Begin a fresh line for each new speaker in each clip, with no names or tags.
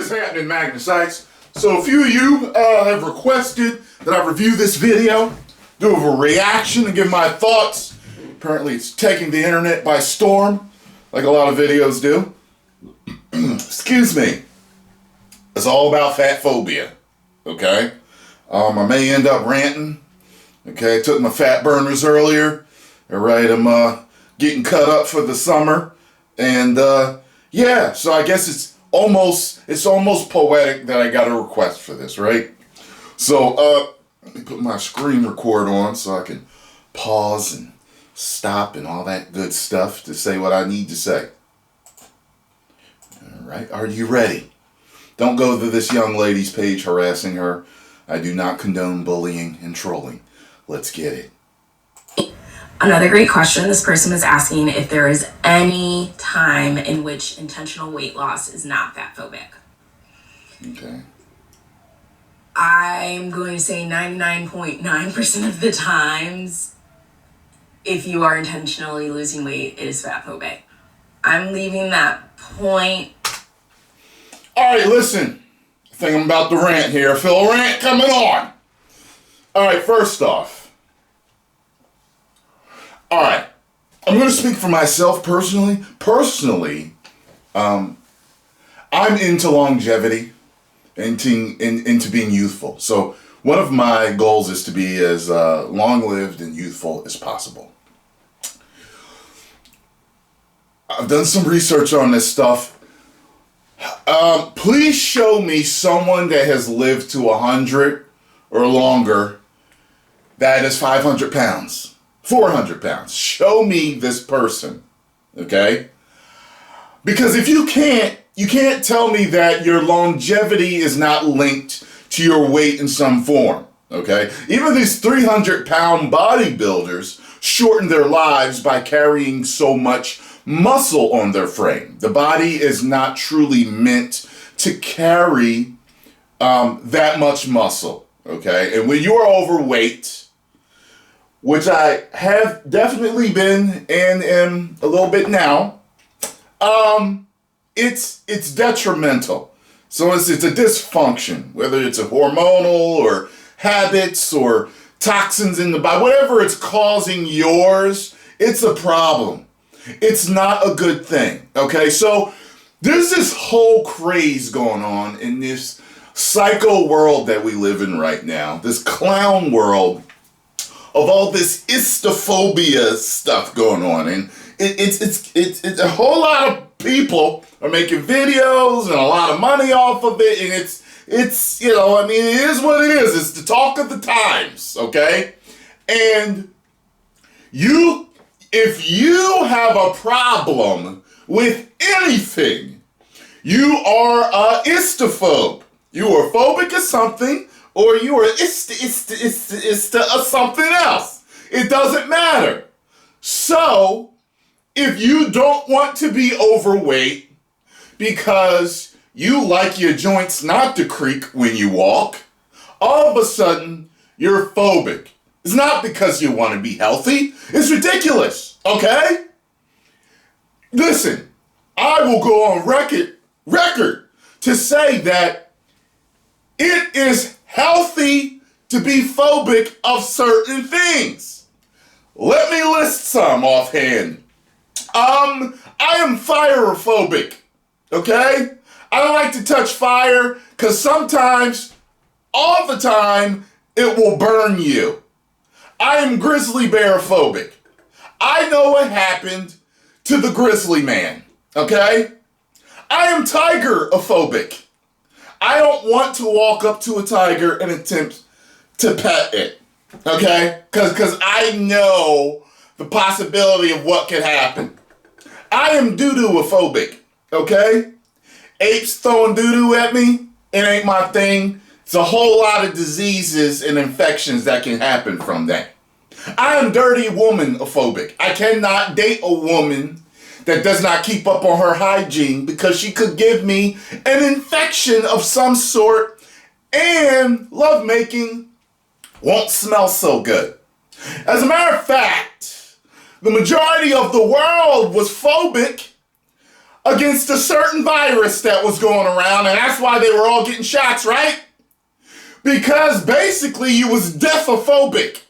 is happening, Magnusites? So a few of you have requested that I review this video, do a reaction, and give my thoughts. Apparently it's taking the internet by storm, like a lot of videos do. Excuse me. It's all about fatphobia, okay? I may end up ranting, okay? I took my fat burners earlier. All right, I'm getting cut up for the summer. And yeah, so I guess it's almost poetic that I got a request for this, right? So let me put my screen record on so I can pause and stop and all that good stuff to say what I need to say. All right, are you ready? Don't go to this young lady's page harassing her. I do not condone bullying and trolling. Let's get it.
Another great question. This person is asking if there is any time in which intentional weight loss is not fatphobic.
Okay.
I'm going to say 99.9% of the times, if you are intentionally losing weight, it is fatphobic. I'm leaving that point.
All right, listen. I think I'm about to rant here. I feel a rant coming on. All right, first off. All right, I'm going to speak for myself personally. I'm into longevity, into being youthful. So one of my goals is to be as long-lived and youthful as possible. I've done some research on this stuff. Please show me someone that has lived to 100 or longer that is 500 pounds. 400 pounds. Show me this person, okay? Because if you can't tell me that your longevity is not linked to your weight in some form, okay? Even these 300-pound bodybuilders shorten their lives by carrying so much muscle on their frame. The body is not truly meant to carry that much muscle, okay? And when you are overweight, which I have definitely been and am a little bit now, it's detrimental. So it's a dysfunction, whether it's a hormonal or habits or toxins in the body, whatever it's causing yours, it's a problem. It's not a good thing, okay? So there's this whole craze going on in this psycho world that we live in right now, this clown world of all this istophobia stuff going on, and it's a whole lot of people are making videos and a lot of money off of it, and it's you know, I mean, it is what it is. It's the talk of the times, okay? And if you have a problem with anything, you are a istophobe. You are phobic of something, or you are something else. It doesn't matter. So, if you don't want to be overweight because you like your joints not to creak when you walk, all of a sudden, you're phobic. It's not because you want to be healthy. It's ridiculous, okay? Listen, I will go on record to say that it is healthy to be phobic of certain things. Let me list some offhand. I am firophobic, okay? I don't like to touch fire because sometimes, all the time, it will burn you. I am grizzly bear phobic. I know what happened to the grizzly man, okay? I am tiger-phobic. I don't want to walk up to a tiger and attempt to pet it, okay? Because I know the possibility of what could happen. I am doo-doo-phobic, okay? Apes throwing doo-doo at me, it ain't my thing. It's a whole lot of diseases and infections that can happen from that. I am dirty woman-phobic. I cannot date a woman that does not keep up on her hygiene because she could give me an infection of some sort, and lovemaking won't smell so good. As a matter of fact, the majority of the world was phobic against a certain virus that was going around, and that's why they were all getting shots, right? Because basically you was deathophobic.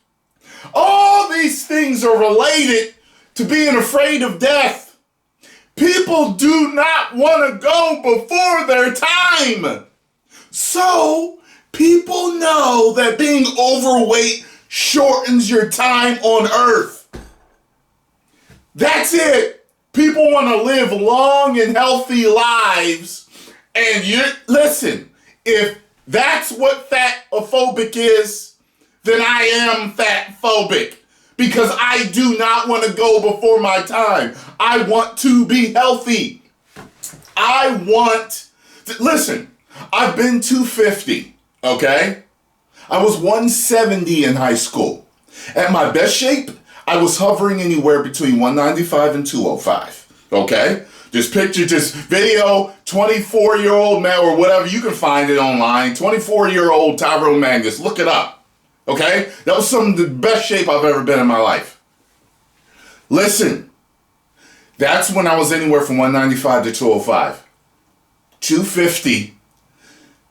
All these things are related to being afraid of death. People do not want to go before their time. So, people know that being overweight shortens your time on Earth. That's it. People want to live long and healthy lives. And listen, if that's what fatphobic is, then I am fatphobic. Because I do not want to go before my time. I want to be healthy. Listen, I've been 250, okay? I was 170 in high school. At my best shape, I was hovering anywhere between 195 and 205, okay? Just video, 24-year-old man or whatever, you can find it online, 24-year-old Tyrone Magnus, look it up. Okay? That was some of the best shape I've ever been in my life. Listen, that's when I was anywhere from 195 to 205. 250.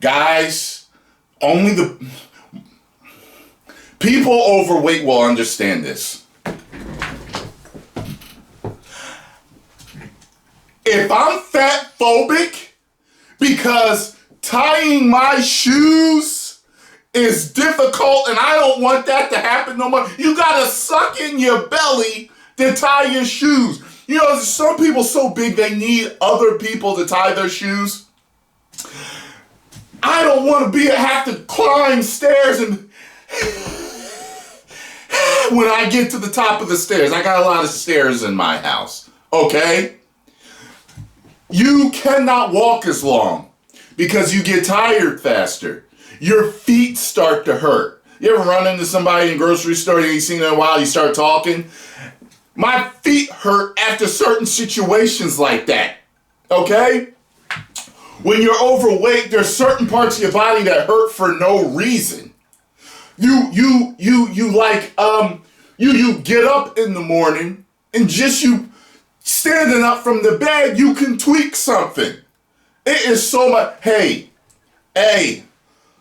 Guys, only the people overweight will understand this. If I'm fatphobic because tying my shoes is difficult and I don't want that to happen no more, you gotta suck in your belly to tie your shoes. You know, some people so big they need other people to tie their shoes. I don't want to have to climb stairs and when I get to the top of the stairs. I got a lot of stairs in my house, okay? You cannot walk as long because you get tired faster. Your feet start to hurt. You ever run into somebody in the grocery store you ain't seen in a while, you start talking? My feet hurt after certain situations like that, okay? When you're overweight, there's certain parts of your body that hurt for no reason. You get up in the morning and just you standing up from the bed, you can tweak something. It is so much. Hey,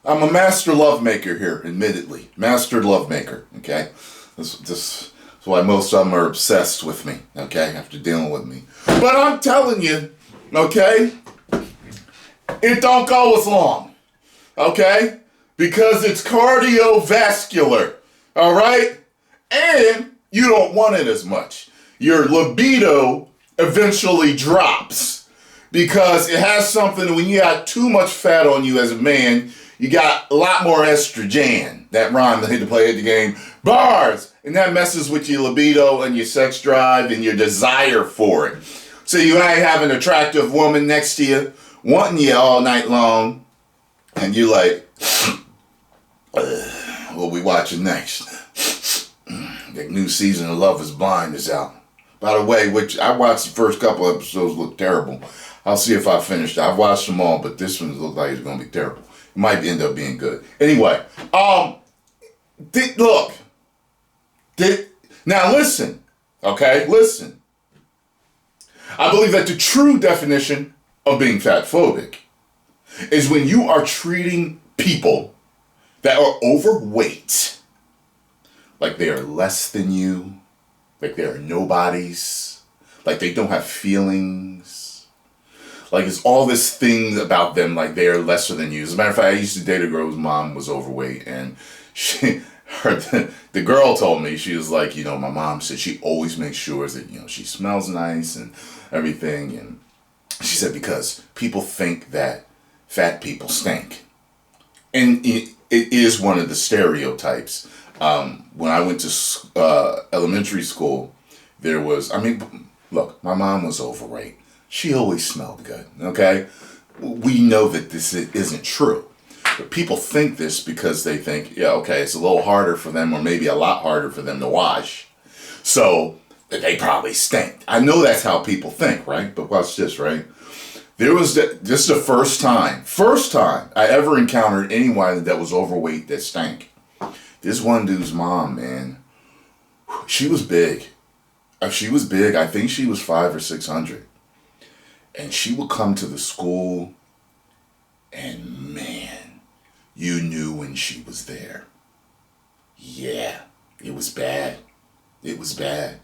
I'm a master lovemaker here, admittedly. Master lovemaker, okay? That's why most of them are obsessed with me, okay? After dealing with me. But I'm telling you, okay? It don't go as long, okay? Because it's cardiovascular, all right? And you don't want it as much. Your libido eventually drops because it has something, when you got too much fat on you as a man, you got a lot more estrogen. That rhyme they had to play at the game. Bars! And that messes with your libido and your sex drive and your desire for it. So you might have an attractive woman next to you, wanting you all night long, and you like, what we watching next? The new season of Love is Blind is out. By the way, which I watched the first couple episodes, look terrible. I'll see if I finished. I've watched them all, but this one looks like it's going to be terrible. It might end up being good. Anyway, now listen, okay? Listen. I believe that the true definition of being fatphobic is when you are treating people that are overweight like they are less than you, like they are nobodies, like they don't have feelings, like it's all this thing about them like they are lesser than you. As a matter of fact, I used to date a girl whose mom was overweight, and the girl told me, she was like, you know, my mom said she always makes sure that, you know, she smells nice and everything, and she said because people think that fat people stink. And it is one of the stereotypes. When I went to elementary school, there was, look, my mom was overweight. She always smelled good, okay? We know that this isn't true. But people think this because they think, yeah, okay, it's a little harder for them, or maybe a lot harder for them to wash. So they probably stink. I know that's how people think, right? But watch this, right? This is the first time I ever encountered anyone that was overweight that stank. This one dude's mom, man, she was big. She was big. I think she was 500 or 600. And she would come to the school, and man, you knew when she was there. Yeah, it was bad. It was bad.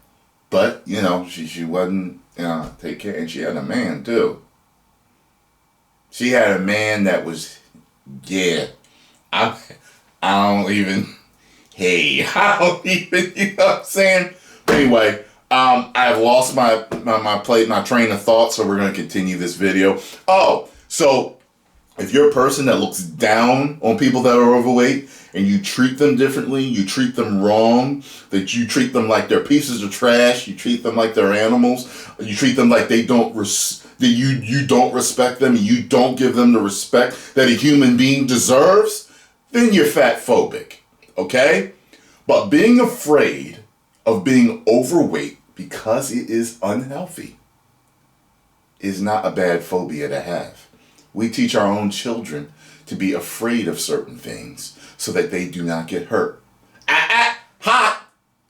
But, you know, she wasn't, take care. And she had a man, too. She had a man that was, yeah. I don't even, you know what I'm saying? But anyway, I've lost my train of thought, so we're going to continue this video. Oh, so if you're a person that looks down on people that are overweight and you treat them differently, you treat them wrong, that you treat them like they're pieces of trash, you treat them like they're animals, you treat them like they don't that you don't respect them, you don't give them the respect that a human being deserves, then you're fatphobic, okay? But being afraid of being overweight because it is unhealthy is not a bad phobia to have. We teach our own children to be afraid of certain things so that they do not get hurt. Hot.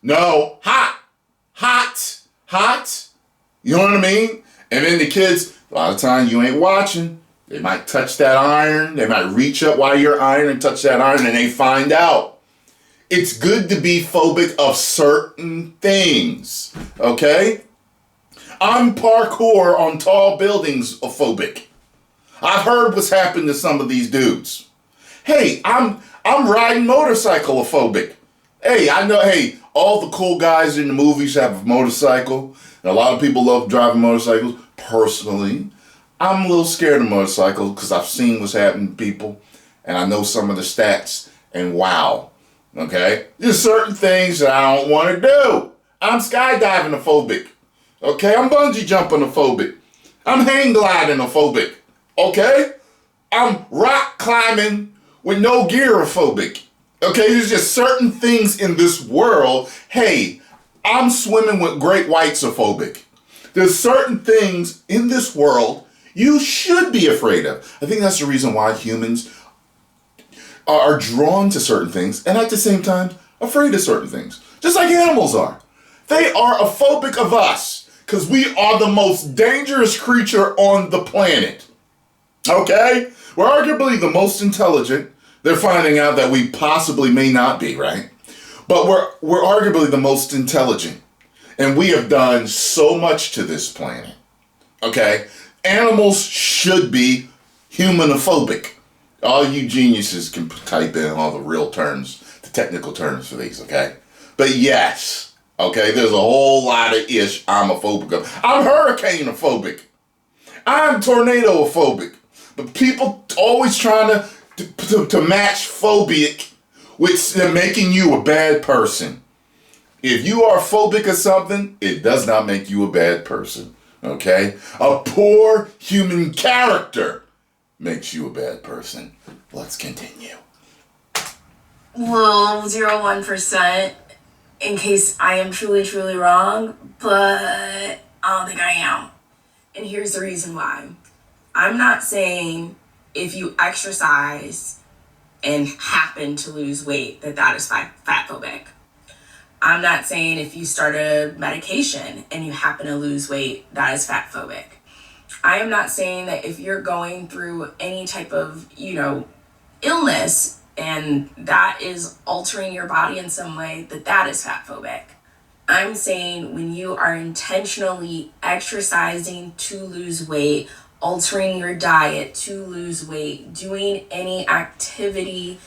No, hot. You know what I mean? And then the kids, a lot of times you ain't watching. They might touch that iron. They might reach up while you're ironing and touch that iron and they find out. It's good to be phobic of certain things, okay? I'm parkour on tall buildings phobic. I've heard what's happened to some of these dudes. Hey, I'm riding motorcycle phobic. Hey, I know, all the cool guys in the movies have a motorcycle. And a lot of people love driving motorcycles. Personally, I'm a little scared of motorcycles because I've seen what's happened to people. And I know some of the stats. And wow. Okay? There's certain things that I don't want to do. I'm skydiving phobic. Okay? I'm bungee jumping phobic. I'm hang gliding phobic. Okay? I'm rock climbing with no gear phobic. Okay? There's just certain things in this world. Hey, I'm swimming with great whites phobic. There's certain things in this world you should be afraid of. I think that's the reason why humans are drawn to certain things and at the same time afraid of certain things. Just like animals are. They are phobic of us because we are the most dangerous creature on the planet. Okay? We're arguably the most intelligent. They're finding out that we possibly may not be, right? But we're arguably the most intelligent. And we have done so much to this planet. Okay? Animals should be humanophobic. All you geniuses can type in all the real terms, the technical terms for these, okay? But yes, okay, there's a whole lot of ish I'm phobic of. I'm hurricane-phobic. I'm tornado-phobic. But people always trying to match phobic with making you a bad person. If you are phobic of something, it does not make you a bad person, okay? A poor human character makes you a bad person. Let's continue.
Well, 0.1%, in case I am truly wrong, but I don't think I am. And here's the reason why. I'm not saying if you exercise and happen to lose weight that is fatphobic. I'm not saying if you start a medication and you happen to lose weight, that is fatphobic. I am not saying that if you're going through any type of, illness and that is altering your body in some way, that is fatphobic. I'm saying when you are intentionally exercising to lose weight, altering your diet to lose weight, doing any activity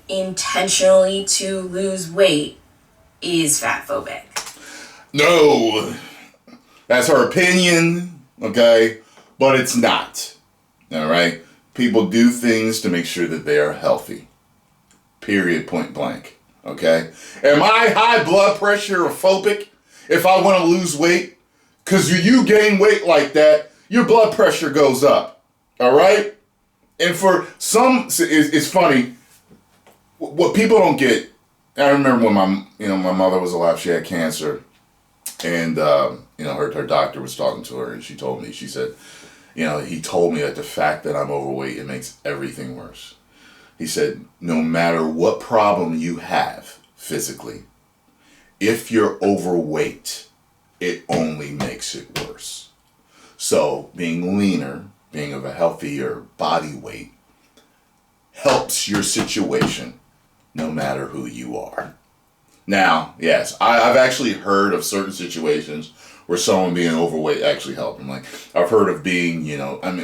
intentionally to lose weight is fatphobic.
No, that's her opinion, okay? But it's not, all right? People do things to make sure that they are healthy, period, point blank, okay? Am I high blood pressure or phobic if I want to lose weight? Because you gain weight like that, your blood pressure goes up, all right? And for some, it's funny, what people don't get, I remember when my mother was alive, she had cancer, and, her doctor was talking to her, and she told me, she said, he told me that the fact that I'm overweight, it makes everything worse. He said, no matter what problem you have physically, if you're overweight, it only makes it worse. So being leaner, being of a healthier body weight, helps your situation no matter who you are. Now, yes, I've actually heard of certain situations where someone being overweight actually helped them. Like, I've heard of being,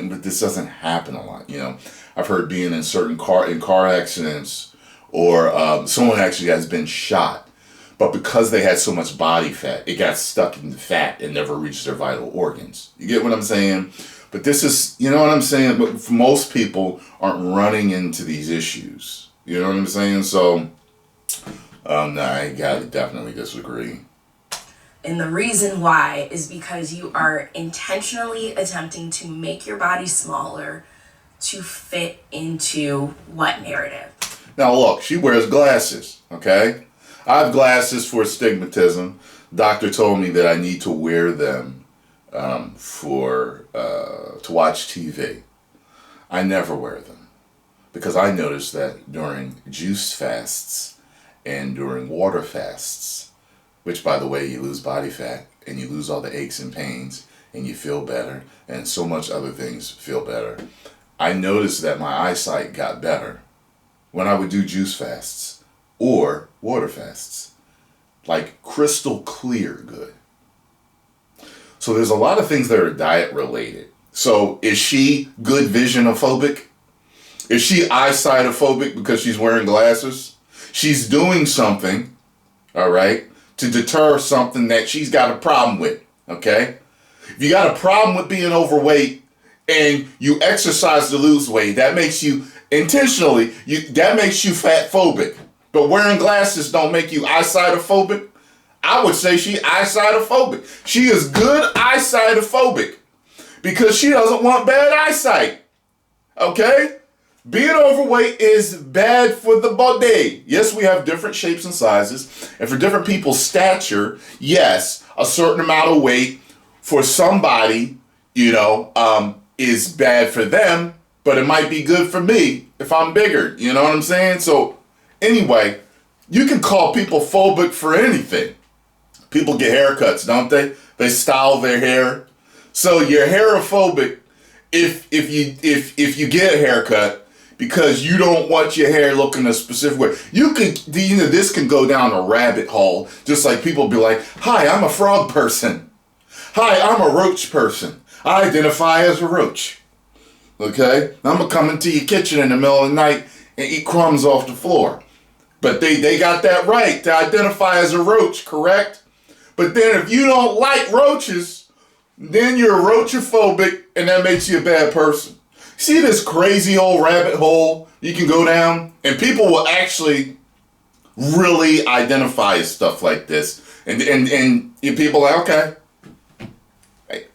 but this doesn't happen a lot, I've heard being in certain car accidents, or someone actually has been shot, but because they had so much body fat, it got stuck in the fat and never reached their vital organs. You get what I'm saying? But this is, you know what I'm saying? But most people aren't running into these issues. You know what I'm saying? So, no, I gotta definitely disagree.
And the reason why is because you are intentionally attempting to make your body smaller to fit into what narrative?
Now look, she wears glasses, okay? I have glasses for astigmatism. Doctor told me that I need to wear them to watch TV. I never wear them because I noticed that during juice fasts and during water fasts, which by the way, you lose body fat and you lose all the aches and pains and you feel better and so much other things feel better. I noticed that my eyesight got better when I would do juice fasts or water fasts. Like crystal clear good. So there's a lot of things that are diet related. So is she good visionophobic? Is she eyesight-ophobic because she's wearing glasses? She's doing something, all right, to deter something that she's got a problem with, okay? If you got a problem with being overweight and you exercise to lose weight, that makes you intentionally, that makes you fatphobic. But wearing glasses don't make you eyesight-ophobic. I would say she eyesight-ophobic. She is good eyesight-ophobic because she doesn't want bad eyesight. Okay? Being overweight is bad for the body. Yes, we have different shapes and sizes. And for different people's stature, yes, a certain amount of weight for somebody, is bad for them, but it might be good for me if I'm bigger. You know what I'm saying? So anyway, you can call people phobic for anything. People get haircuts, don't they? They style their hair. So you're hairophobic if you get a haircut because you don't want your hair looking a specific way. This can go down a rabbit hole. Just like people be like, "Hi, I'm a frog person. Hi, I'm a roach person. I identify as a roach." Okay? I'm gonna come into your kitchen in the middle of the night and eat crumbs off the floor. But they got that right to identify as a roach, correct? But then if you don't like roaches, then you're roachophobic and that makes you a bad person. See this crazy old rabbit hole you can go down? And people will actually really identify as stuff like this. And people are like, okay. Hey.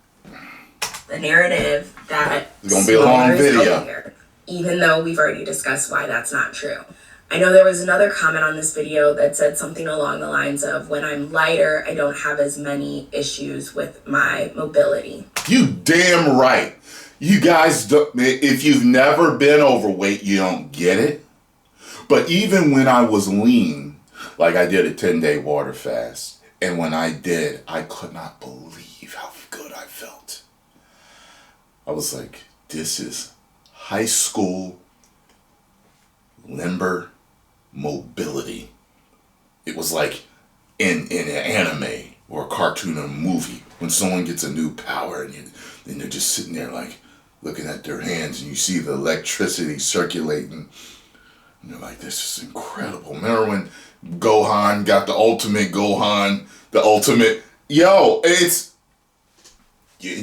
The narrative that
it's going to be a long video.
Here, even though we've already discussed why that's not true. I know there was another comment on this video that said something along the lines of, when I'm lighter, I don't have as many issues with my mobility.
You damn right. You guys, if you've never been overweight, you don't get it. But even when I was lean, like I did a 10-day water fast, and when I did, I could not believe how good I felt. I was like, this is high school limber mobility. It was like in an anime or a cartoon or a movie when someone gets a new power and they're just sitting there like looking at their hands and you see the electricity circulating and you're like, this is incredible. Remember when Gohan got the ultimate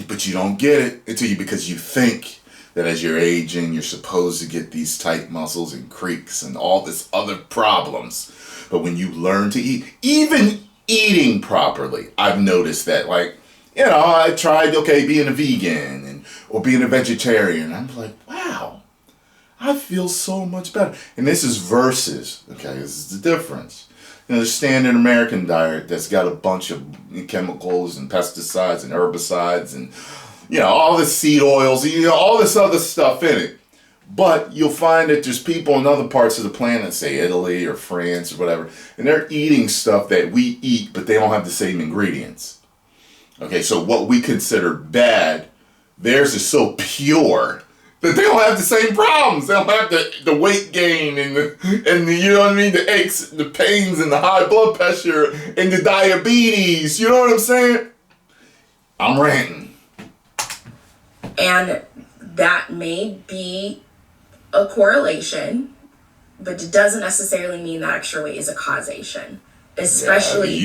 but you don't get it until because you think that as you're aging, you're supposed to get these tight muscles and creaks and all this other problems. But when you learn to eat, even eating properly, I've noticed that, I tried, being a vegan or being a vegetarian. I'm like, wow, I feel so much better. And this is versus, this is the difference. The standard American diet that's got a bunch of chemicals and pesticides and herbicides and all the seed oils, all this other stuff in it. But you'll find that there's people in other parts of the planet, say Italy or France or whatever, and they're eating stuff that we eat, but they don't have the same ingredients. Okay, so what we consider bad theirs is so pure that they don't have the same problems. They don't have the weight gain and the you know what I mean, the aches, the pains, and the high blood pressure and the diabetes. You know what I'm saying? I'm ranting.
And that may be a correlation, but it doesn't necessarily mean that extra weight is a causation. Especially if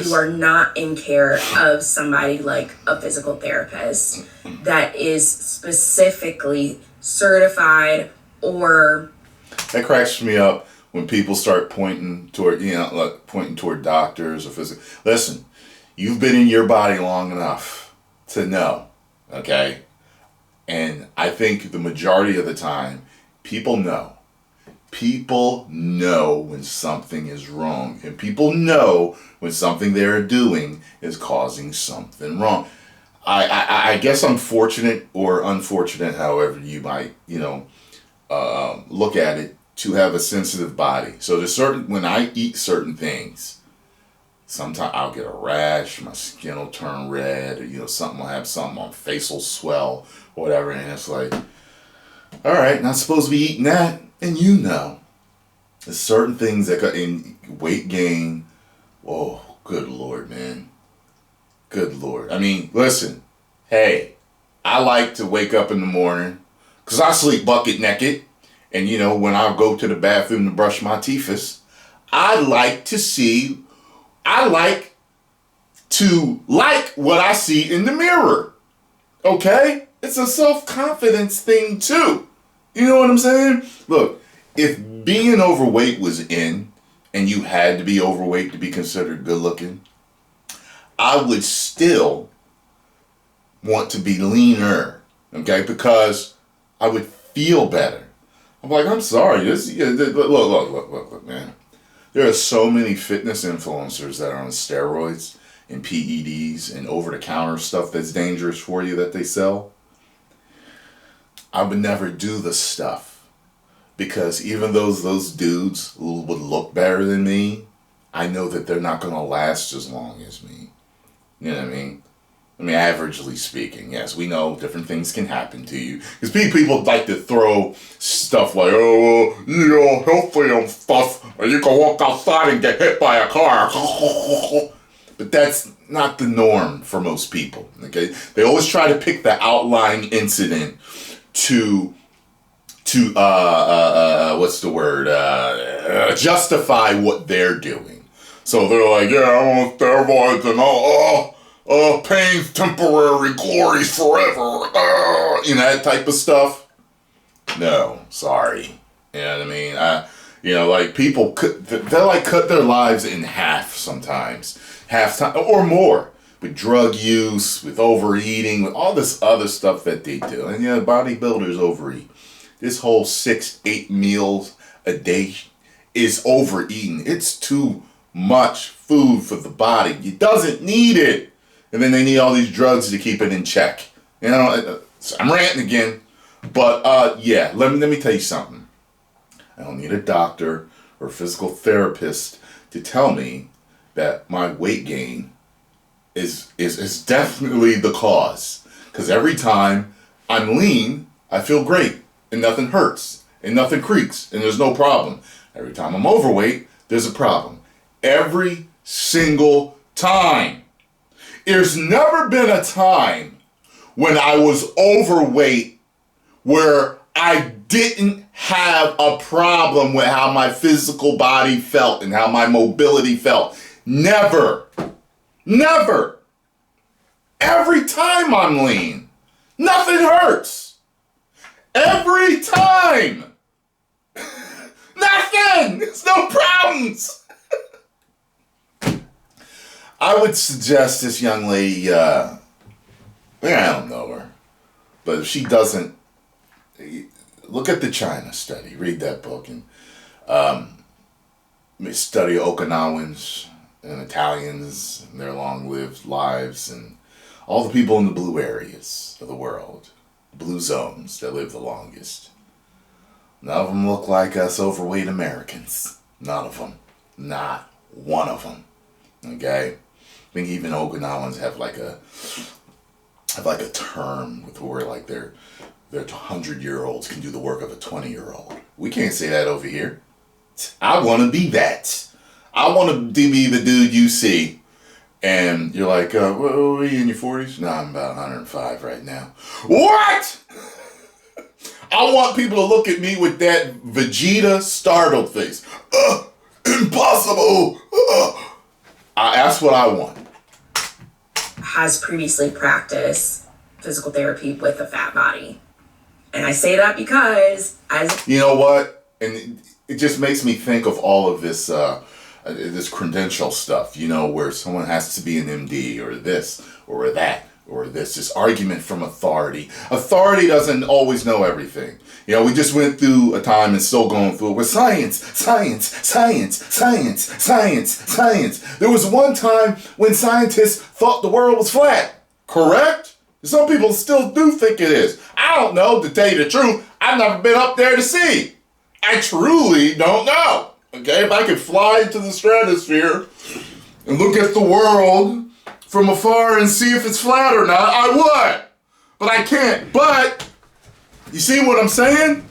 you are not in care of somebody like a physical therapist that is specifically certified or...
That cracks me up when people start pointing toward, doctors or physical. Listen, you've been in your body long enough to know, okay? And I think the majority of the time, people know. People know when something is wrong, and people know when something they're doing is causing something wrong. I guess I'm fortunate or unfortunate, however you might, look at it, to have a sensitive body. So when I eat certain things, sometimes I'll get a rash, my skin will turn red, or something will have something, my face will swell, or whatever, and it's like, all right, not supposed to be eating that. And there's certain things that got in weight gain. Oh, good Lord, man. Good Lord. I mean, listen, hey, I like to wake up in the morning because I sleep bucket naked. And, when I go to the bathroom to brush my teeth, I like what I see in the mirror. Okay? It's a self-confidence thing, too. You know what I'm saying? Look, if being overweight was in, and you had to be overweight to be considered good looking, I would still want to be leaner, okay? Because I would feel better. I'm like, I'm sorry, look, man. There are so many fitness influencers that are on steroids and PEDs and over-the-counter stuff that's dangerous for you that they sell. I would never do the stuff because even though those dudes would look better than me, I know that they're not going to last as long as me. You know what I mean? I mean, averagely speaking, yes, we know different things can happen to you. Because people like to throw stuff like, healthy and stuff, or you can walk outside and get hit by a car. But that's not the norm for most people, okay? They always try to pick the outlying incident to justify what they're doing. So they're like, yeah, I'm on steroids and pain's temporary, glory's forever. That type of stuff. No, sorry. You know what I mean? People they cut their lives in half sometimes. Half time or more. With drug use, with overeating, with all this other stuff that they do. And bodybuilders overeat. This whole 6-8 meals a day is overeating. It's too much food for the body. It doesn't need it. And then they need all these drugs to keep it in check. I'm ranting again. But let me tell you something. I don't need a doctor or physical therapist to tell me that my weight gain is definitely the cause. Because every time I'm lean, I feel great. And nothing hurts. And nothing creaks. And there's no problem. Every time I'm overweight, there's a problem. Every single time. There's never been a time when I was overweight where I didn't have a problem with how my physical body felt and how my mobility felt. Never. Never. Every time I'm lean, nothing hurts. Every time. Nothing. There's no problems. I would suggest this young lady, I don't know her, but if she doesn't, look at the China study, read that book, and study Okinawans and Italians and their long-lived lives and all the people in the blue areas of the world, blue zones that live the longest. None of them look like us overweight Americans. None of them. Not one of them. Okay? I think even Okinawans have like a have like a term with where like they're 100-year-olds can do the work of a 20-year-old. We can't say that over here. I want to be that. I want to be the dude you see. And you're like, what are you in your 40s? No, I'm about 105 right now. What? I want people to look at me with that Vegeta startled face. Impossible. That's what I want.
Has previously practiced physical therapy with a fat body. And I say that because
you know what? And it just makes me think of all of this this credential stuff, where someone has to be an MD or this or that or this argument from authority. Authority doesn't always know everything. We just went through a time and still going through it with science. There was one time when scientists thought the world was flat, correct? Some people still do think it is. I don't know, to tell you the truth. I've never been up there to see. I truly don't know. Okay, if I could fly into the stratosphere and look at the world from afar and see if it's flat or not, I would. But I can't. But, you see what I'm saying?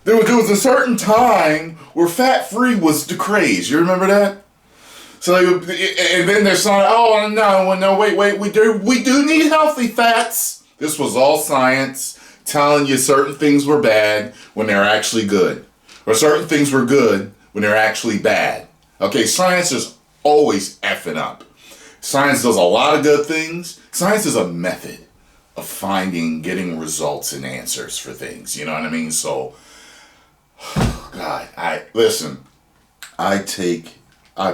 There was a certain time where fat-free was the craze. You remember that? So and then there's some, wait, we do need healthy fats. This was all science telling you certain things were bad when they're actually good. Or certain things were good when they're actually bad. Okay, science is always effing up. Science does a lot of good things. Science is a method of getting results and answers for things. You know what I mean? So, God, I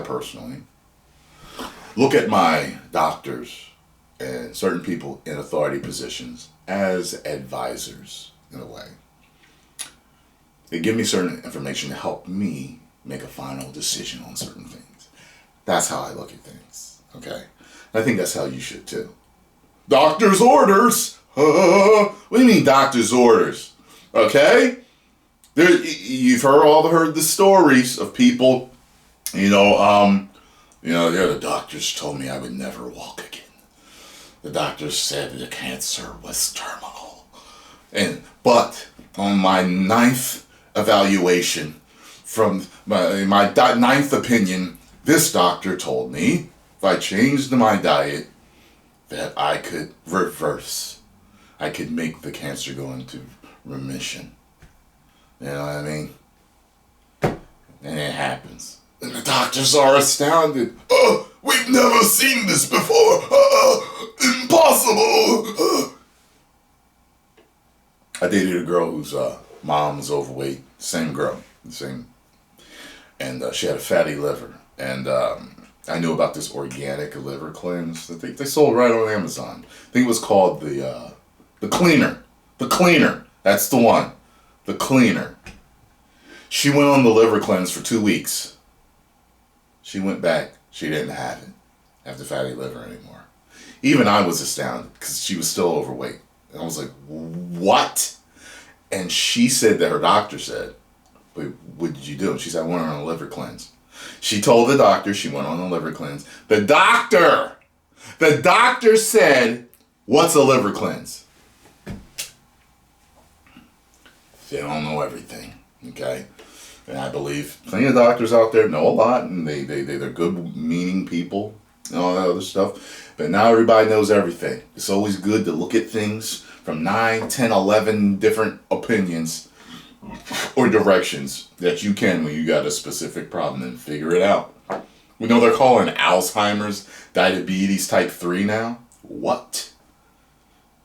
personally look at my doctors and certain people in authority positions as advisors in a way. They give me certain information to help me make a final decision on certain things. That's how I look at things, okay? I think that's how you should too. Doctor's orders? What do you mean doctor's orders? Okay? You've heard the stories of people, the doctors told me I would never walk again. The doctors said the cancer was terminal. But on my 9th evaluation, from my 9th opinion, this doctor told me if I changed my diet, that I could reverse. I could make the cancer go into remission. You know what I mean? And it happens. And the doctors are astounded. Oh, we've never seen this before. Impossible. I dated a girl whose mom was overweight. Same girl. And she had a fatty liver. And I knew about this organic liver cleanse that they sold right on Amazon. I think it was called the Cleaner. The Cleaner. That's the one. The Cleaner. She went on the liver cleanse for 2 weeks. She went back. She didn't have the fatty liver anymore. Even I was astounded because she was still overweight. And I was like, what? And she said that her doctor said, "Wait, what did you do?" And she said, "I went on a liver cleanse." She told the doctor she went on a liver cleanse. The doctor said, "What's a liver cleanse?" They don't know everything, okay? And I believe plenty of doctors out there know a lot, and they're good-meaning people and all that other stuff. But now everybody knows everything. It's always good to look at things from 9, 10, 11 different opinions or directions that you can when you got a specific problem and figure it out. We know they're calling Alzheimer's diabetes type 3 now. What?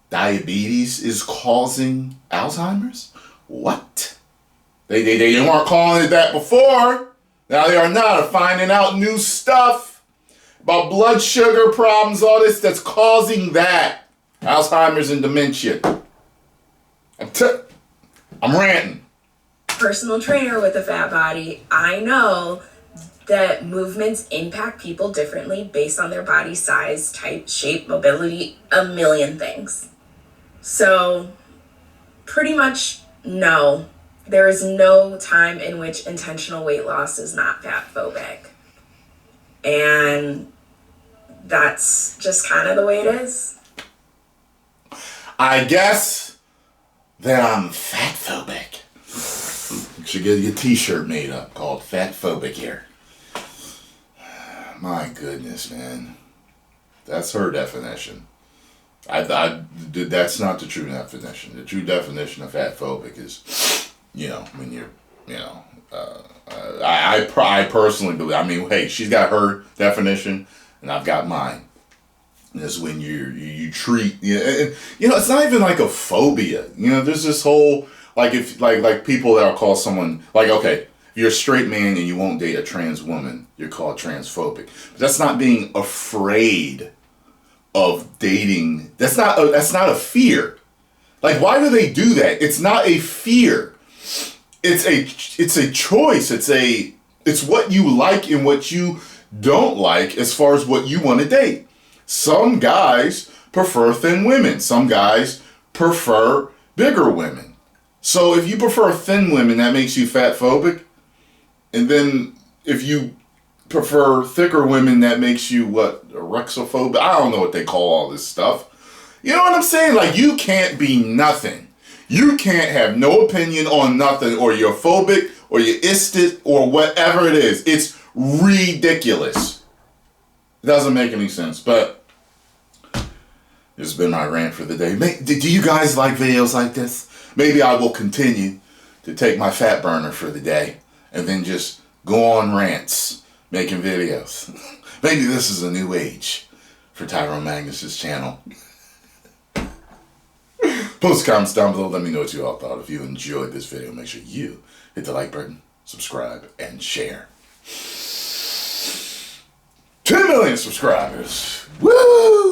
Diabetes is causing Alzheimer's? What? They weren't calling it that before. Now they are now finding out new stuff about blood sugar problems, all this that's causing that. Alzheimer's and dementia. I'm ranting.
Personal trainer with a fat body, I know that movements impact people differently based on their body size, type, shape, mobility, a million things. So, pretty much, no. There is no time in which intentional weight loss is not fatphobic. And that's just kind of the way it is.
I guess that I'm fatphobic. You should get your t-shirt made up called Fatphobic here. My goodness, man. That's her definition. That's not the true definition. The true definition of fatphobic is, when you're, I personally believe, I mean, hey, she's got her definition and I've got mine. And it's when you treat, it's not even like a phobia. There's this whole, like people that will call someone, like, okay, if you're a straight man and you won't date a trans woman, you're called transphobic. But that's not being afraid of dating. That's not a fear. Like, why do they do that? It's not a fear. It's a choice. It's what you like and what you don't like as far as what you want to date. Some guys prefer thin women. Some guys prefer bigger women. So if you prefer thin women, that makes you fatphobic. And then if you prefer thicker women, that makes you what? Orexophobic? I don't know what they call all this stuff. You know what I'm saying? Like, you can't be nothing. You can't have no opinion on nothing, or you're phobic, or you're istit, or whatever it is. It's ridiculous. It doesn't make any sense, but this has been my rant for the day. Do you guys like videos like this? Maybe I will continue to take my fat burner for the day and then just go on rants, making videos. Maybe this is a new age for Tyrone Magnus's channel. Post comments down below. Let me know what you all thought. If you enjoyed this video, make sure you hit the like button, subscribe, and share. 10 million subscribers. Woo!